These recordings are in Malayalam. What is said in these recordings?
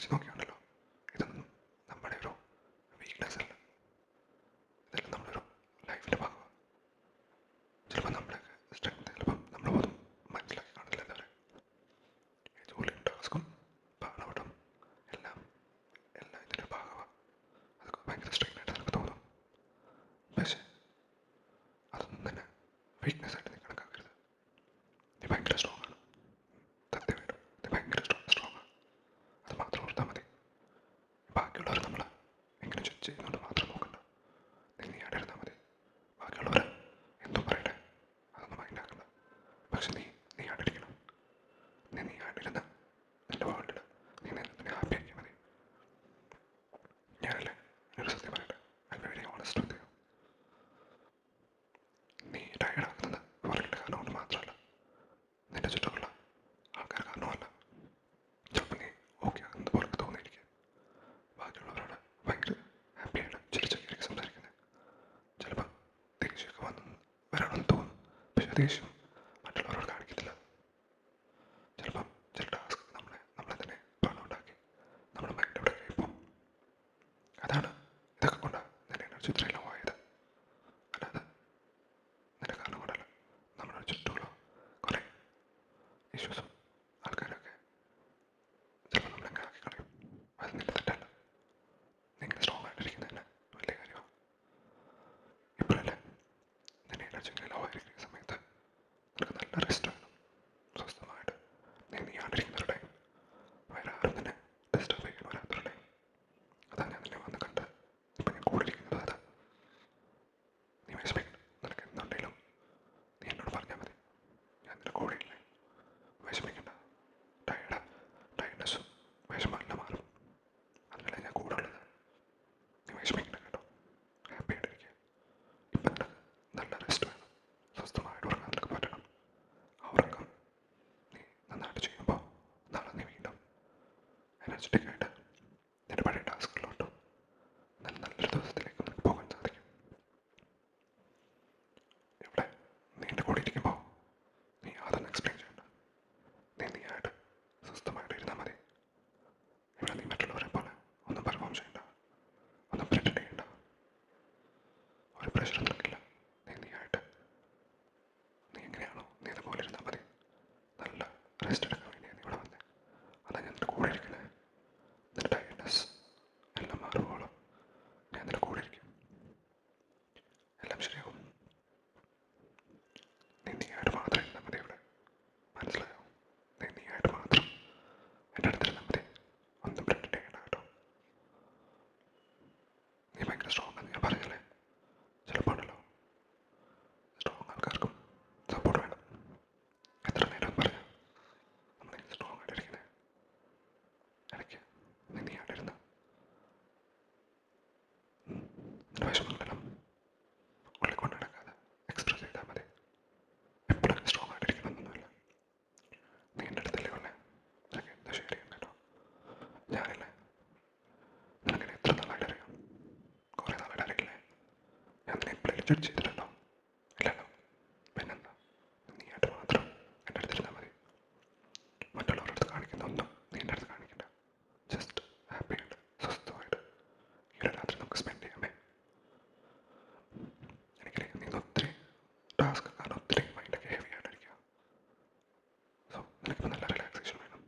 ചിന്തിച്ച് നോക്കിയാണല്ലോ, ഇതൊന്നും നമ്മുടെ ഒരു വീക്ക്നെസ് അല്ല, ഇതെല്ലാം നമ്മുടെ ഒരു ലൈഫിൻ്റെ ഭാഗമാണ്. ചിലപ്പോൾ നമ്മുടെയൊക്കെ സ്ട്രെങ്ത് ചിലപ്പം നമ്മൾ പോലും മനസ്സിലാക്കി കാണില്ല. എന്നവരെ ഈ ജോലിയും ടാസ്കും പാടവട്ടം എല്ലാം എല്ലാം ഇതിൻ്റെ ഭാഗമാണ്. അതൊക്കെ ഭയങ്കര സ്ട്രെയിനായിട്ട് നമുക്ക് തോന്നും. പക്ഷേ അതൊന്നും തന്നെ വീക്ക്നെസ് ആയിട്ട് നീ കണക്കാക്കരുത്. നീ ഭയങ്കര സ്ട്രോങ് ആണ്. സത്യമായിട്ടും നീ ഭയങ്കര സ്ട്രോങ് ആണ്. അത് മാത്രം ഓർത്താൽ മതി. ബാക്കിയുള്ളവർ നമ്മളെ എങ്ങനെ ജഡ്ജ് ചെയ്യുന്നുണ്ട് മാത്രം നോക്കണ്ട. നീ ആടിരുന്നാൽ മതി. ബാക്കിയുള്ളവർ എന്തും പറയട്ടെ, അതൊന്നും മൈൻഡാക്കണ്ട. പക്ഷെ നീ ആടിരിക്കണം. നീ ആടിരുന്ന നിന്റെ വേൾഡിൽ നീ നിന്നെ ഹാപ്പി ആക്കിയാൽ മതി. ഞാനല്ലേ ഒരു സത്യം പറയട്ടെ, I am very honest with you. നീ ടയർഡ് ആകുന്നത് പുറകിൻ്റെ കാരണം കൊണ്ട് മാത്രമല്ല, നിന്റെ ചുറ്റുമുള്ള ആൾക്കാർ കാരണമല്ല. ചിലപ്പോൾ നീ ഓക്കെ ആകുന്നത് പുറത്ത് തോന്നിയിരിക്കുക. ബാക്കിയുള്ളവരോട് ഭയങ്കര ഹാപ്പിയായിട്ട് ചിരിച്ചൊക്കെ സംസാരിക്കുന്നത്. ചിലപ്പോൾ ദേഷ്യമൊക്കെ വരണമെന്ന് തോന്നും. പക്ഷെ ദേഷ്യം മറ്റുള്ളവരോട് കാണിക്കത്തില്ല. ചിലപ്പം ചില ടാസ്ക് നമ്മളെ തന്നെ പണമുണ്ടാക്കി നമ്മുടെ മൈൻഡ് അവിടെ കഴിയുമ്പോൾ അതാണ് ഇതൊക്കെ കൊണ്ടാണ് നിന്റെ എനർജി ഇത്രയെല്ലാം പോയത്. അല്ലാതെ നിന്റെ കാരണം കൊണ്ടല്ല. നമ്മുടെ ചുറ്റുമുള്ള കുറേ ഇഷ്യൂസും ആൾക്കാരൊക്കെ ചിലപ്പോൾ നമ്മളെങ്ങനെ ആക്കി കളയും. അത് നിന്റെ തെറ്റല്ല. നീ ഇങ്ങനെ സ്ട്രോങ് ആയിട്ടിരിക്കുന്നത് തന്നെ വലിയ കാര്യമാണ്. ഇപ്പോഴല്ലേ നിന്റെ എനർജി ഇങ്ങനെ ലോ ആയിരിക്കുന്ന സമയത്ത് നിനക്ക് നല്ല റെസ്റ്റ് വേണം. സ്വസ്ഥമായിട്ട് നീ ആണ്ടിരിക്കുന്ന ഒരു ടൈം, വേറെ ആരും തന്നെ ഡിസ്റ്റർബ് ചെയ്യാൻ വരാത്തൊരു ടൈം. അതാണ് ഞാൻ നിന്നെ വന്ന് കണ്ട് ഇപ്പം ഞാൻ കൂടെ ഇരിക്കുന്നത്. അതാ നീ വിഷമിക്കണം. നിനക്ക് എന്തുണ്ടെങ്കിലും നീ എന്നോട് പറഞ്ഞാൽ മതി. ഞാൻ നിന്റെ കൂടെ ഇല്ലേ. വിഷമിക്കണ്ട. ടയർഡ്നെസ്സും വിഷമമെല്ലാം മാറും. അതിനല്ല ഞാൻ കൂടെ ഉള്ളത്. നീ വിഷമിക്കണ്ട കേട്ടോ. ഹാപ്പി ആയിട്ടിരിക്കുക. ഇപ്പം നിനക്ക് നല്ല റെസ്റ്റ് വേണം. സ്വസ്ഥമായിട്ട് ഉറങ്ങാൻ നിനക്ക് പറ്റണം. ആ ഉറക്കം നീ നന്നായിട്ട് ചെയ്യുമ്പോൾ നാളെ നീ വീണ്ടും എനർജറ്റിക് ആയിട്ട് നിന്റെ പഴയ ടാസ്കുകളിലോട്ടും നല്ലൊരു ദിവസത്തിലേക്ക് നിനക്ക് പോകാൻ സാധിക്കും. ഇവിടെ നീ എൻ്റെ കൂടെ ഇരിക്കുമ്പോൾ നീ അതൊന്നും എക്സ്പ്ലെയിൻ ചെയ്യണ്ട. നീയായിട്ട് സ്വസ്ഥമായിട്ട് ഇരുന്നാൽ മതി. ഇവിടെ നീ മറ്റുള്ളവരെ പോലെ ഒന്നും പെർഫോം ചെയ്യണ്ട, ഒന്നും പ്രിറ്റൻഡ് ചെയ്യണ്ട. ഒരു പ്രഷറും നിൽക്കില്ല. നീയായിട്ട് നീ എങ്ങനെയാണോ നീ അതുപോലെ ഇരുന്നാൽ മതി. നല്ല റെസ്റ്റ് എടുക്കാൻ വേണ്ടിയാണ് നീ ഇവിടെ വന്നത്. അതാണ് ഞാൻ നിന്റെ കൂടെ ഇരിക്കുന്നത്. നിന്റെ ടയർഡ്നെസ് എല്ലാം മാറുമ്പോഴും ഞാൻ നിന്റെ കൂടെ ഇരിക്കും. എല്ലാം ശരിയാവും. നീയായിട്ട് മാത്രം ഇരുന്നാൽ മതി ഇവിടെ. മനസ്സിലായോ? നീയായിട്ട് മാത്രം എൻ്റെ അടുത്തിരുന്നാൽ മതി. ഒന്നും പ്രിറ്റൻഡ് ചെയ്യണ്ട കേട്ടോ. നീ ഭയങ്കര സ്ട്രോങ് ആണെന്ന് ഞാൻ പറഞ്ഞല്ലേ. ചിലപ്പോൾ ഉണ്ടല്ലോ, സ്ട്രോങ് ആൾക്കാർക്കും സപ്പോർട്ട് വേണം. എത്ര നേരം പറഞ്ഞാൽ നമ്മളിങ്ങനെ സ്ട്രോങ് ആയിട്ടിരിക്കുന്നത്. ഇടയ്ക്ക് നീയായിട്ടിരുന്ന് നിന്റെ വിഷമങ്ങളെല്ലാം ഉള്ളിൽ കൊണ്ട് നടക്കാതെ എക്സ്പ്രസ് ചെയ്താൽ മതി. എപ്പോഴും സ്ട്രോങ് ആയിട്ടിരിക്കണമെന്നൊന്നുമില്ല. നീ എൻ്റെ അടുത്തല്ലേ ഉള്ളേ. നിനക്ക് എന്താ ഷെയർ ചെയ്യാൻ കേട്ടോ. ഞാനില്ലേ നിനക്കെന്നെ എത്ര നാളായിട്ട് അറിയാം. കുറേ നാളായിട്ട് അറിയില്ലേ. ഞാൻ നിന്നെ എപ്പോഴെങ്കിലും ജഡ്ജ് ചെയ്തിട്ടുണ്ടോ? ഇല്ലല്ലോ. പിന്നെന്താ? നീയായിട്ട് മാത്രം എൻ്റെ അടുത്തിരുന്നാൽ മതി. മറ്റുള്ളവരുടെ അടുത്ത് കാണിക്കുന്ന ഒന്നും നീ എൻ്റെ അടുത്ത് കാണിക്കണ്ട. ജസ്റ്റ് ഹാപ്പിയായിട്ട് സ്വസ്ഥമായിട്ട് ഈ ഒരു രാത്രി നമുക്ക് സ്പെൻഡ് ചെയ്യാമേ. എനിക്കറിയാം നീ ഒത്തിരി ടാസ്ക് കാരണം ഒത്തിരി മൈൻഡൊക്കെ ഹെവി ആയിട്ടിരിക്കുക. സോ നിനക്കിപ്പോൾ നല്ല റിലാക്സേഷൻ വേണം.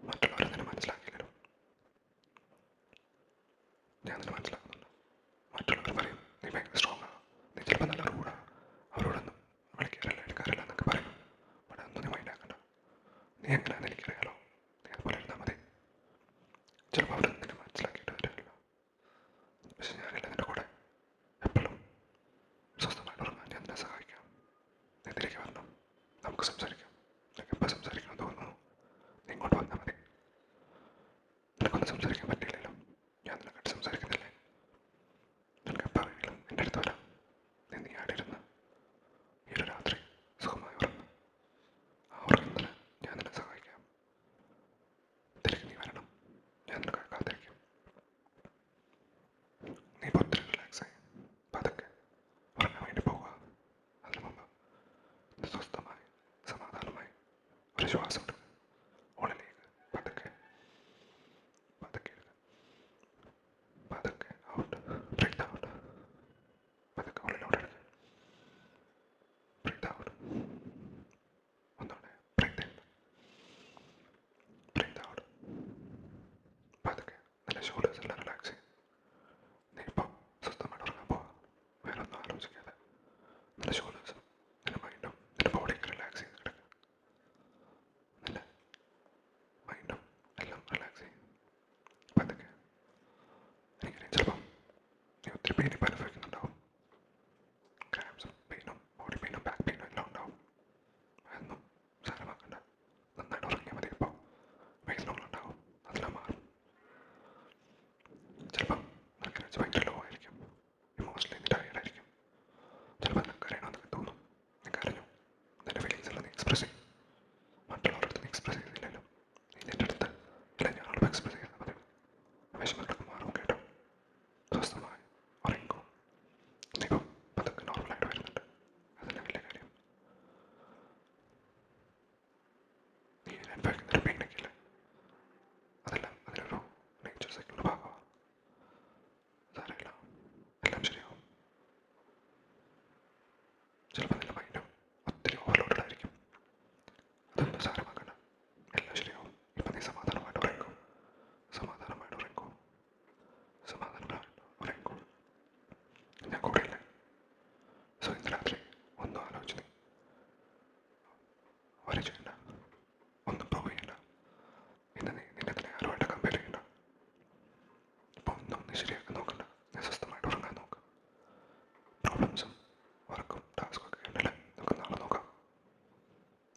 മറ്റുള്ളവരെ നിന്നെ മനസ്സിലാക്കിയാലും ഞാൻ നിന്നെ മനസ്സിലാക്കുന്നുണ്ട്. മറ്റുള്ളവർ പറയും നീ ഭയങ്കര സ്ട്രോങ് ആണ്, നീ ചിലപ്പോൾ നല്ല റൂഡാണ്, അവരോടൊന്നും വിളിക്കാറില്ല എടുക്കാറില്ല എന്നൊക്കെ പറയും. ബട്ട് അതൊന്നും നീ മൈൻഡാക്കണ്ട. നീ എങ്ങനെയാണെന്ന് എനിക്കറിയാലോ. നീ അതുപോലെ ഇരുന്നാൽ മതി. ചിലപ്പോൾ അവരൊന്നും നിന്നെ മനസ്സിലാക്കിയിട്ട് വരില്ല. പക്ഷെ ഞാനില്ല നിൻ്റെ കൂടെ. എപ്പോഴും സ്വസ്ഥമായിട്ട് ഉറങ്ങാൻ ഞാൻ നിന്നെ സഹായിക്കാം. നീ തിരികെ വരണം. നമുക്ക് സംസാരിക്കാം. നിനക്ക് എപ്പോൾ സംസാരിക്കണം തോന്നുന്നു നീ ഇങ്ങോട്ട് വന്നാൽ മതി. നിനക്കൊന്നും സംസാരിക്കാൻ പറ്റിയില്ലല്ലോ. ഞാൻ നിനക്കായിട്ട് സംസാരിക്കുന്നില്ലേ. നിനക്ക് എപ്പോൾ വേണമെങ്കിലും എൻ്റെ അടുത്ത് വരാം. നീ ആടിരുന്ന് ഈ ഒരു രാത്രി സുഖമായി ഉറങ്ങും. ആ ഉറങ്ങുന്നതിന് ഞാൻ നിന്നെ സഹായിക്കാം. തിരികെ നീ വരണം. ഞാൻ നിനക്കായി കാത്തിരിക്കും. നീ ഇപ്പോൾ ഒത്തിരി റിലാക്സായി പതുക്കെ ഉറങ്ങാൻ വേണ്ടി പോകുക. അതിനു മുമ്പ് സ്വസ്ഥമായി സമാധാനമായി ഒരു ശ്വാസം എടുക്കുക. ഉള്ളിലേക്ക് പതുക്കെ ഷോൾഡേഴ്സ് എല്ലാം റിലാക്സ് ചെയ്യും. നീ ഇപ്പോൾ സ്വസ്ഥമായിട്ട് ഉറങ്ങാൻ പോവാ. വേറെ ഒന്നും ആലോചിക്കാതെ നിന്റെ ഷോൾഡേഴ്സും നിന്റെ മൈൻഡും നിന്റെ ബോഡിയൊക്കെ റിലാക്സ് ചെയ്ത് കിടക്കുക. നിന്റെ മൈൻഡും എല്ലാം റിലാക്സ് ചെയ്യും. അപ്പം അതൊക്കെ എനിക്കറിയാം, ചിലപ്പം നീ ഒത്തിരി പെയിൻ ഇപ്പം അനുഭവിക്കുന്നുണ്ടാവും. ക്രാംസും പെയിനും ബോഡി പെയിനും ബാക്ക് പെയിനും എല്ലാം ഉണ്ടാവും. അതൊന്നും സാരമാക്കണ്ട. നന്നായിട്ട് ഉറങ്ങിയാൽ മതി. ഇപ്പോൾ വയസ്സിനുള്ളുണ്ടാവും, അതെല്ലാം മാറും. ചിലപ്പം നിനക്ക് എനർജി ഭയങ്കര ലോ ആയിരിക്കും, ഇമോഷണലി നീ ടയേർഡായിരിക്കും. ചിലപ്പോൾ നിനക്ക് അറിയണമെന്നൊക്കെ തോന്നും. നീ കരഞ്ഞു, നിന്റെ ഫീലിങ്സ് എല്ലാം നീ എക്സ്പ്രസ് ചെയ്യും. മറ്റുള്ളവരുടെ അടുത്ത് നീ എക്സ്പ്രസ് ചെയ്തില്ലല്ലോ, നീ നിന്റെ അടുത്ത് ഇല്ല ഞാനോട് എക്സ്പ്രസ് ചെയ്താൽ മതി. വിഷമങ്ങളൊക്കെ മാറും കേട്ടോ. സ്വസ്ഥമായി ഉറങ്ങിക്കോ. നീപ്പം പതുക്കെ നോർമലായിട്ട് വരുന്നുണ്ട്, അതന്നെ വലിയ കാര്യം. നീ അനുഭവിക്കുന്നൊരു പെയിനൊക്കെ ഇല്ലേ, അതെല്ലാം അതിലൊരു നേച്ചർ സൈക്കിളിൻ്റെ ഭാഗമാണ്. സാരമില്ല, എല്ലാം ശരിയാവും. ചിലപ്പോൾ നിന്റെ മൈൻഡും ഒത്തിരി ഓവർലോഡഡ് ആയിരിക്കും. അതൊന്നും സാരമാക്കണ്ട, എല്ലാം ശരിയാവും. ഇപ്പം നീ സമാധാനമായിട്ട് ഉറങ്ങിക്കോ. സമാധാനമായിട്ട് ഉറങ്ങിക്കോ. സമാധാനമായിട്ട് ഉറങ്ങിക്കോ. ഞാൻ കൂടെയില്ലേ? സോ ഇന്ന് രാത്രി ഒന്നും ആലോചിച്ച് നീ വരി ചെയ്യണ്ട, ഒന്നും പ്രൂവ് ചെയ്യണ്ട. ഇന്ന് നീ നിന്നെ തന്നെ ആരുമായിട്ട് കമ്പയർ ചെയ്യണ്ട. ഇപ്പം ഒന്നും നീ ശരിയാക്കാൻ നോക്കണ്ട. നീ സ്വസ്ഥമായിട്ട് ഉറങ്ങാൻ നോക്ക്. പ്രോബ്ലംസും വർക്കും ടാസ്കും ഒക്കെ ഉണ്ടല്ലേ, നമുക്ക് നാളെ നോക്കാം.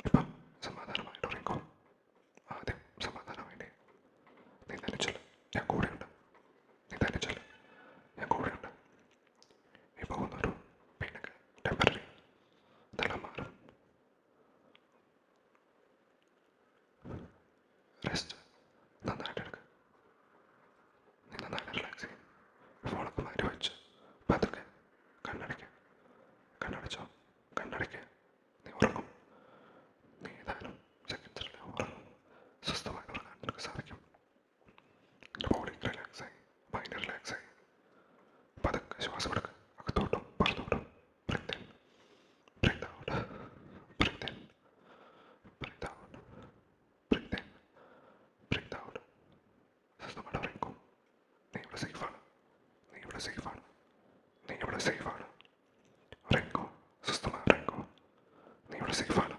ഇപ്പം സമാധാനമായിട്ട് ഉറങ്ങിക്കോ. ആദ്യം സമാധാനമായിട്ട് നീ തന്നെ ചൊല്ല്, ഞാൻ കൂടെയുണ്ട്. നീ തന്നെ ചൊല്ല്, ഞാൻ കൂടെയുണ്ട്. ഈ പോകുന്നൊരു പെയിനൊക്കെ ടെമ്പററി, ഇതെല്ലാം മാറും. റെസ്റ്റ് നന്നായിട്ട് എടുക്കുക. നീ നന്നായിട്ട് റിലാക്സ് ചെയ്യും. ഫോണൊക്കെ മാറ്റി വെച്ച് പതുക്കെ കണ്ണടയ്ക്കുക. കണ്ണടച്ചോ, കണ്ണടയ്ക്കുക. നീ ഉറങ്ങും. നീ ഏതായാലും സെക്കൻഡ്സിൽ ഉറങ്ങും. സ്വസ്ഥമായിട്ട് ഉറങ്ങാൻ നിനക്ക് സാധിക്കും. എൻ്റെ ബോഡി റിലാക്സായി, മൈൻഡ് റിലാക്സായി. പതുക്കെ ശ്വാസം എടുക്കുക. അകത്തോട്ടും പുറത്തോട്ടും. Breathe in, breathe out, breathe in, breathe out, breathe in, breathe out. സ്വസ്ഥമായിട്ട് ഉറങ്ങിക്കോ. നീ ഇവിടെ സേഫാണ്. നീ ഇവിടെ സേഫാണ്. നീ ഇവിടെ സേഫാണ്. ഉറങ്ങിക്കോ. സ്വസ്ഥമായി ഉറങ്ങിക്കോ. നീ ഇവിടെ സേഫാണ്.